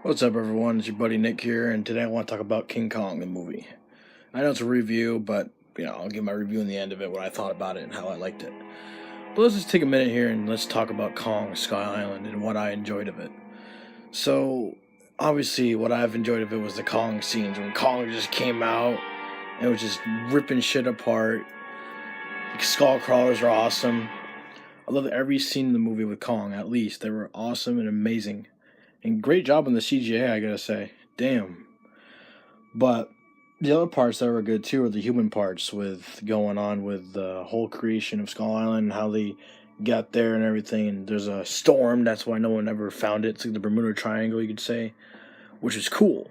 What's up, everyone? It's your buddy Nick here, and today I want to talk about King Kong, the movie. I know it's a review, but I'll give my review in the end of it, what I thought about it and how I liked it. But let's just take a minute here and let's talk about Kong Sky Island and what I enjoyed of it. So, obviously, what I've enjoyed of it was the Kong scenes when Kong just came out and was just ripping shit apart. The skull crawlers are awesome. I love every scene in the movie with Kong. At least they were awesome and amazing. And great job on the CGI, I gotta say. Damn. But the other parts that were good too are the human parts with going on with the whole creation of Skull Island and how they got there and everything. And there's a storm, that's why no one ever found it. It's like the Bermuda Triangle, you could say, which is cool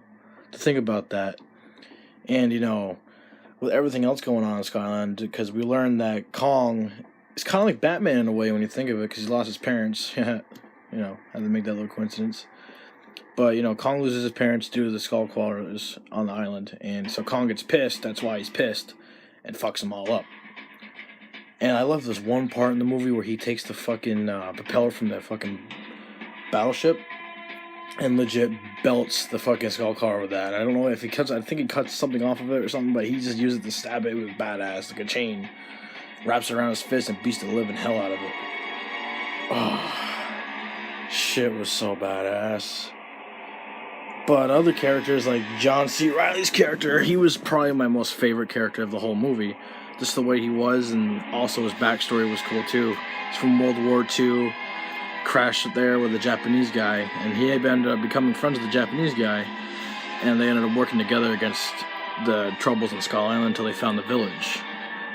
to think about that. And with everything else going on in Skull Island, because we learned that Kong is kind of like Batman in a way when you think of it, because he lost his parents. Had to make that little coincidence. But, Kong loses his parents due to the skull crawlers on the island. And so Kong gets pissed. That's why he's pissed. And fucks them all up. And I love this one part in the movie where he takes the fucking propeller from the fucking battleship and legit belts the fucking skull crawler with that. I don't know if he cuts... I think he cuts something off of it or something, but he just uses it to stab it with badass. Like a chain. Wraps it around his fist and beats the living hell out of it. Oh, shit was so badass. But other characters like John C. Reilly's character, he was probably my most favorite character of the whole movie. Just the way he was, and also his backstory was cool too. He's from World War II, crashed there with a Japanese guy, and he ended up becoming friends with the Japanese guy, and they ended up working together against the troubles in Skull Island until they found the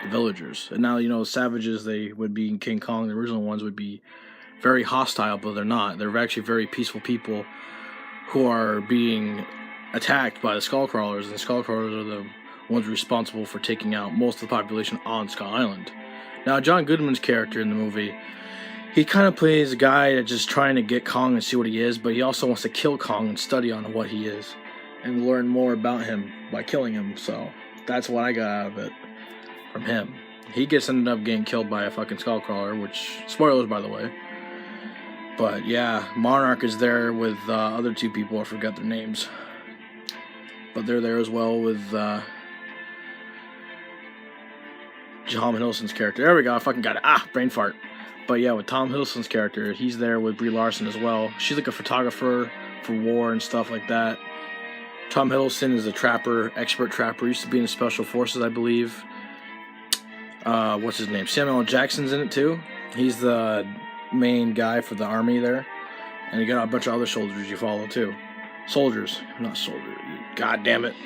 villagers. And now, savages, they would be in King Kong, the original ones would be very hostile, but they're not. They're actually very peaceful people who are being attacked by the skull crawlers, and the skull crawlers are the ones responsible for taking out most of the population on Skull Island. Now, John Goodman's character in the movie, he kind of plays a guy that's just trying to get Kong and see what he is, but he also wants to kill Kong and study on what he is and learn more about him by killing him. So that's what I got out of it from him. He ended up getting killed by a fucking skull crawler, which, spoilers by the way. But yeah, Monarch is there with other two people, I forgot their names. But they're there as well with Tom Hiddleston's character. There we go, I fucking got it. Brain fart. But yeah, with Tom Hiddleston's character, he's there with Brie Larson as well. She's like a photographer for war and stuff like that. Tom Hiddleston is a trapper, expert trapper. Used to be in the Special Forces, I believe. What's his name? Samuel L. Jackson's in it too. He's the main guy for the army there, and you got a bunch of other soldiers you follow too. Soldiers, not soldiers. God damn it.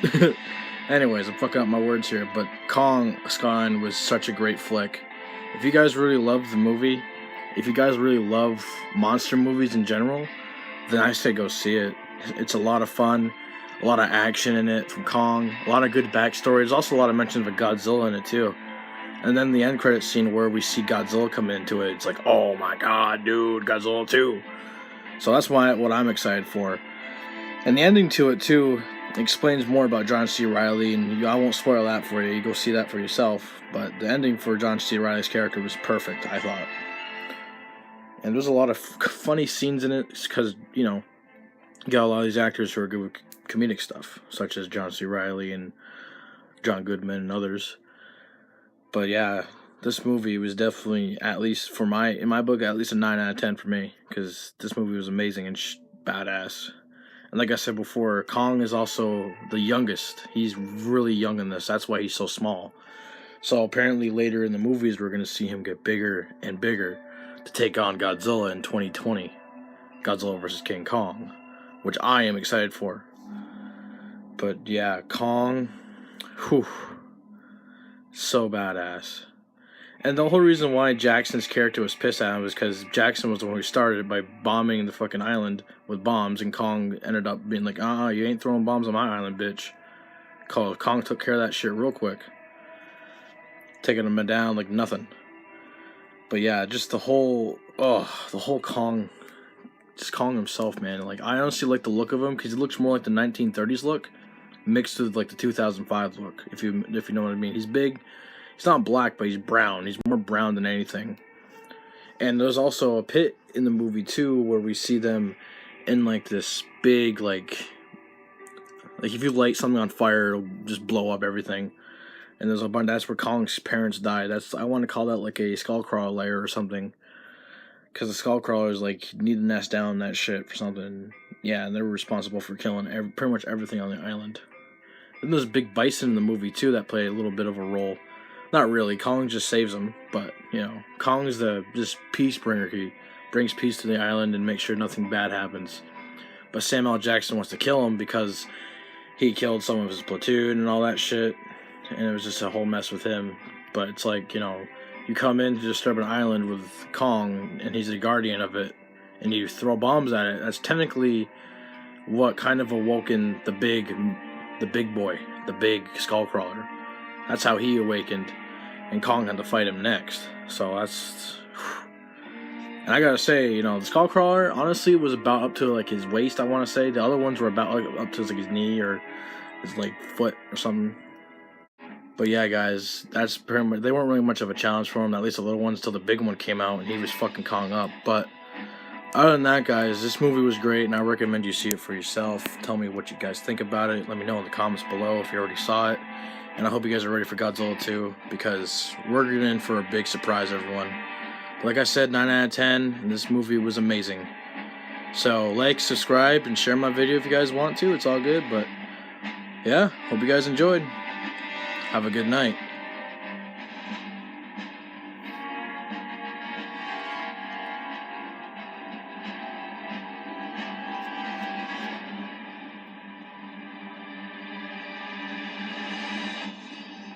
Anyways, I'm fucking up my words here, but Kong Skull Island was such a great flick. If you guys really love the movie, if you guys really love monster movies in general, then I say go see it. It's a lot of fun, a lot of action in it from Kong, a lot of good backstory. There's also a lot of mentions of Godzilla in it too. And then the end credits scene where we see Godzilla come into it, it's like, oh my god, dude, Godzilla 2. So that's what I'm excited for. And the ending to it, too, explains more about John C. Reilly, and I won't spoil that for you. You go see that for yourself. But the ending for John C. Reilly's character was perfect, I thought. And there's a lot of funny scenes in it, because, you got a lot of these actors who are good with comedic stuff, such as John C. Reilly and John Goodman and others. But yeah, this movie was definitely, at least in my book, at least a 9 out of 10 for me, because this movie was amazing and badass. And like I said before, Kong is also the youngest. He's really young in this. That's why he's so small. So apparently later in the movies, we're going to see him get bigger and bigger to take on Godzilla in 2020. Godzilla vs. King Kong, which I am excited for. But yeah, Kong, whew. So badass. And the whole reason why Jackson's character was pissed at him was because Jackson was the one who started it by bombing the fucking island with bombs, and Kong ended up being like, you ain't throwing bombs on my island, bitch. Kong took care of that shit real quick. Taking him down like nothing. But yeah, just the whole Kong, just Kong himself, man. Like, I honestly like the look of him, because he looks more like the 1930s look, mixed with like the 2005 look, if you know what I mean. He's big. He's not black, but he's brown. He's more brown than anything. And there's also a pit in the movie too where we see them in like this big like if you light something on fire, it'll just blow up everything. And there's a bunch. That's where Kong's parents died. I want to call that like a skullcrawler lair or something, because the skullcrawlers like need to nest down that shit for something. Yeah, and they're responsible for killing pretty much everything on the island. And there's big bison in the movie too that play a little bit of a role. Not really. Kong just saves them, but Kong's the just peace bringer. He brings peace to the island and makes sure nothing bad happens. But Samuel L. Jackson wants to kill him because he killed some of his platoon and all that shit, and it was just a whole mess with him. But it's like, you come in to disturb an island with Kong, and he's the guardian of it, and you throw bombs at it. That's technically what kind of awoken the big boy, the big skullcrawler. That's how he awakened, and Kong had to fight him next. So that's... And I gotta say, the skullcrawler honestly was about up to like his waist, I want to say. The other ones were about like up to like his knee or his like foot or something. But yeah, guys, that's pretty much. They weren't really much of a challenge for him, at least the little ones, till the big one came out and he was fucking Kong up. But other than that, guys, this movie was great, and I recommend you see it for yourself. Tell me what you guys think about it. Let me know in the comments below if you already saw it. And I hope you guys are ready for Godzilla 2, because we're getting in for a big surprise, everyone. But like I said, 9 out of 10, and this movie was amazing. So like, subscribe, and share my video if you guys want to. It's all good, but yeah, hope you guys enjoyed. Have a good night.